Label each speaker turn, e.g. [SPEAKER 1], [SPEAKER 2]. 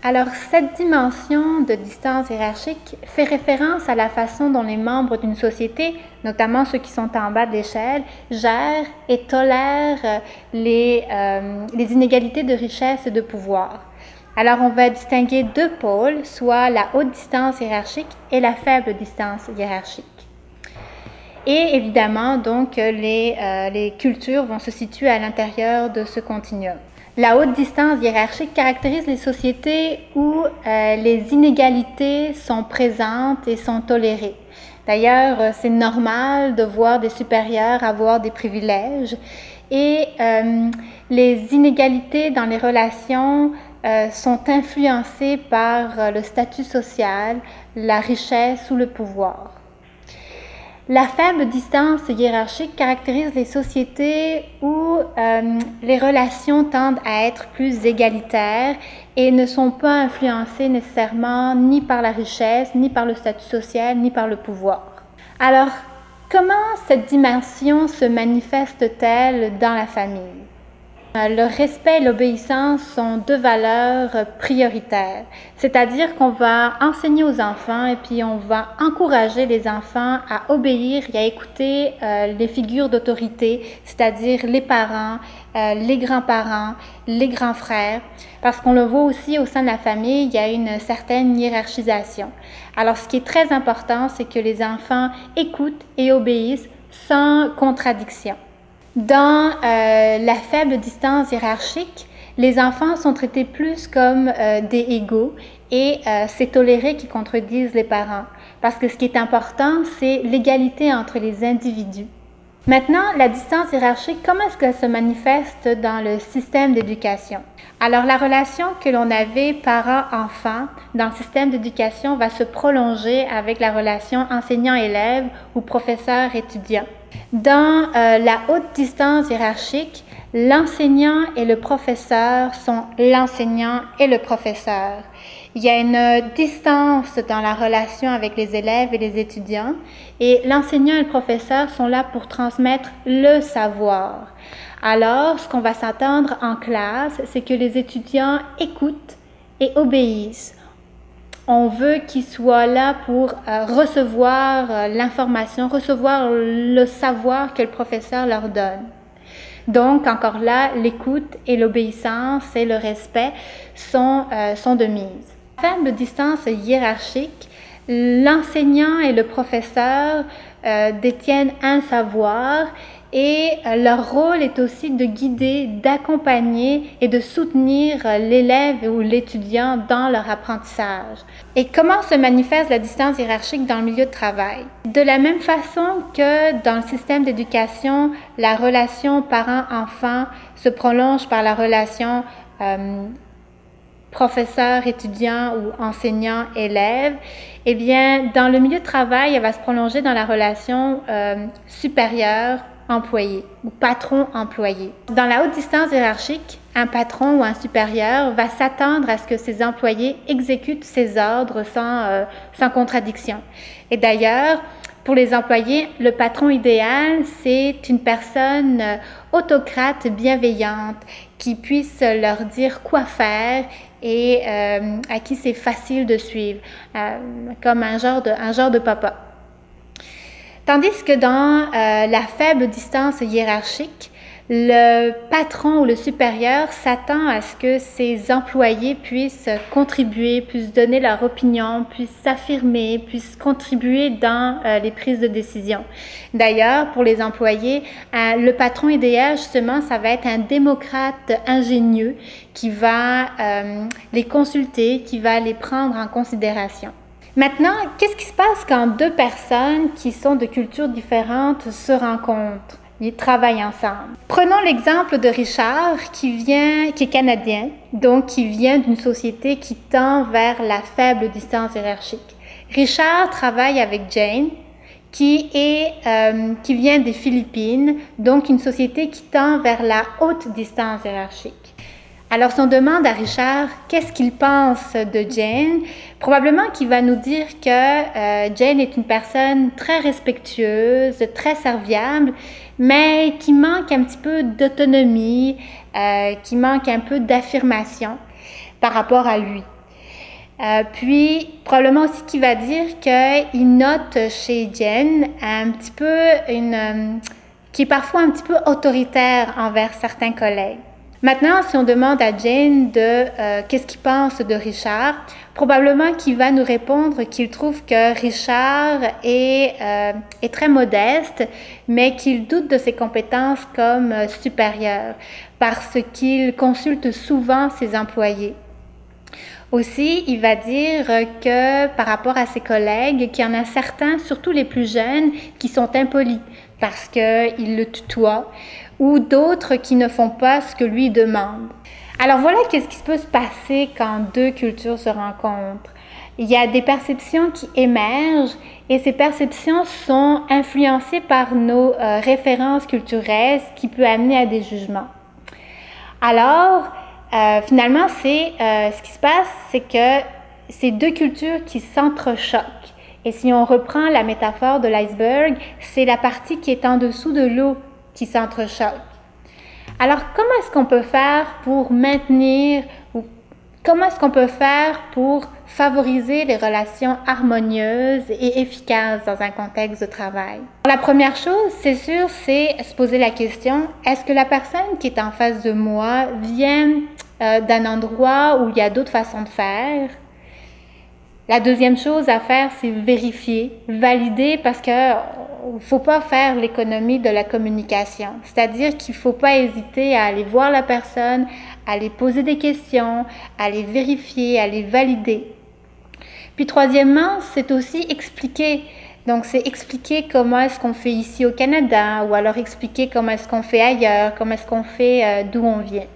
[SPEAKER 1] Alors, cette dimension de distance hiérarchique fait référence à la façon dont les membres d'une société, notamment ceux qui sont en bas de l'échelle, gèrent et tolèrent les inégalités de richesse et de pouvoir. Alors, on va distinguer deux pôles, soit la haute distance hiérarchique et la faible distance hiérarchique. Et évidemment, donc, les cultures vont se situer à l'intérieur de ce continuum. La haute distance hiérarchique caractérise les sociétés où les inégalités sont présentes et sont tolérées. D'ailleurs, c'est normal de voir des supérieurs avoir des privilèges et les inégalités dans les relations sont influencées par le statut social, la richesse ou le pouvoir. La faible distance hiérarchique caractérise les sociétés où les relations tendent à être plus égalitaires et ne sont pas influencées nécessairement ni par la richesse, ni par le statut social, ni par le pouvoir. Alors, comment cette dimension se manifeste-t-elle dans la famille? Le respect et l'obéissance sont deux valeurs prioritaires, c'est-à-dire qu'on va enseigner aux enfants et puis on va encourager les enfants à obéir et à écouter les figures d'autorité, c'est-à-dire les parents, les grands-parents, les grands frères, parce qu'on le voit aussi au sein de la famille, il y a une certaine hiérarchisation. Alors ce qui est très important, c'est que les enfants écoutent et obéissent sans contradiction. Dans la faible distance hiérarchique, les enfants sont traités plus comme des égaux et c'est toléré qu'ils contredisent les parents. Parce que ce qui est important, c'est l'égalité entre les individus. Maintenant, la distance hiérarchique, comment est-ce qu'elle se manifeste dans le système d'éducation? Alors, la relation que l'on avait parent-enfant dans le système d'éducation va se prolonger avec la relation enseignant-élève ou professeur-étudiant. Dans la haute distance hiérarchique, l'enseignant et le professeur sont l'enseignant et le professeur. Il y a une distance dans la relation avec les élèves et les étudiants et l'enseignant et le professeur sont là pour transmettre le savoir. Alors, ce qu'on va s'attendre en classe, c'est que les étudiants écoutent et obéissent. On veut qu'ils soient là pour recevoir l'information, recevoir le savoir que le professeur leur donne. Donc, encore là, l'écoute et l'obéissance et le respect sont de mise. À faible distance hiérarchique, l'enseignant et le professeur détiennent un savoir et leur rôle est aussi de guider, d'accompagner et de soutenir l'élève ou l'étudiant dans leur apprentissage. Et comment se manifeste la distance hiérarchique dans le milieu de travail? De la même façon que dans le système d'éducation, la relation parent-enfant se prolonge par la relation professeur-étudiant ou enseignant-élève, eh bien, dans le milieu de travail, elle va se prolonger dans la relation supérieur-employé ou patron-employé. Dans la haute distance hiérarchique, un patron ou un supérieur va s'attendre à ce que ses employés exécutent ses ordres sans contradiction. Et d'ailleurs, pour les employés, le patron idéal, c'est une personne autocrate, bienveillante, qui puisse leur dire quoi faire et à qui c'est facile de suivre, comme un genre de papa. Tandis que dans la faible distance hiérarchique, le patron ou le supérieur s'attend à ce que ses employés puissent contribuer, puissent donner leur opinion, puissent s'affirmer, puissent contribuer dans les prises de décision. D'ailleurs, pour les employés, le patron idéal, justement, ça va être un démocrate ingénieux qui va les consulter, qui va les prendre en considération. Maintenant, qu'est-ce qui se passe quand deux personnes qui sont de cultures différentes se rencontrent? Ils travaillent ensemble. Prenons l'exemple de Richard qui est canadien, donc qui vient d'une société qui tend vers la faible distance hiérarchique. Richard travaille avec Jane, qui vient des Philippines, donc une société qui tend vers la haute distance hiérarchique. Alors, si on demande à Richard qu'est-ce qu'il pense de Jane, probablement qu'il va nous dire que Jane est une personne très respectueuse, très serviable, mais qui manque un petit peu d'autonomie, qui manque un peu d'affirmation par rapport à lui. Puis, probablement aussi qu'il va dire qu'il note chez Jen un petit peu qui est parfois un petit peu autoritaire envers certains collègues. Maintenant, si on demande à Jen qu'est-ce qu'il pense de Richard, probablement qu'il va nous répondre qu'il trouve que Richard est très modeste, mais qu'il doute de ses compétences comme supérieur parce qu'il consulte souvent ses employés. Aussi, il va dire que par rapport à ses collègues, qu'il y en a certains, surtout les plus jeunes, qui sont impolis parce qu'ils le tutoient, ou d'autres qui ne font pas ce que lui demande. Alors voilà qu'est-ce qui peut se passer quand deux cultures se rencontrent. Il y a des perceptions qui émergent et ces perceptions sont influencées par nos références culturelles, ce qui peut amener à des jugements. Alors, finalement, ce qui se passe, c'est que c'est deux cultures qui s'entrechoquent. Et si on reprend la métaphore de l'iceberg, c'est la partie qui est en dessous de l'eau qui s'entrechoque. Alors, comment est-ce qu'on peut faire pour maintenir ou comment est-ce qu'on peut faire pour favoriser les relations harmonieuses et efficaces dans un contexte de travail? La première chose, c'est sûr, c'est se poser la question, est-ce que la personne qui est en face de moi vient d'un endroit où il y a d'autres façons de faire? La deuxième chose à faire, c'est vérifier, valider, parce qu'il ne faut pas faire l'économie de la communication. C'est-à-dire qu'il ne faut pas hésiter à aller voir la personne, à aller poser des questions, à les vérifier, à les valider. Puis troisièmement, c'est aussi expliquer. Donc, c'est expliquer comment est-ce qu'on fait ici au Canada, ou alors expliquer comment est-ce qu'on fait ailleurs, comment est-ce qu'on fait d'où on vient.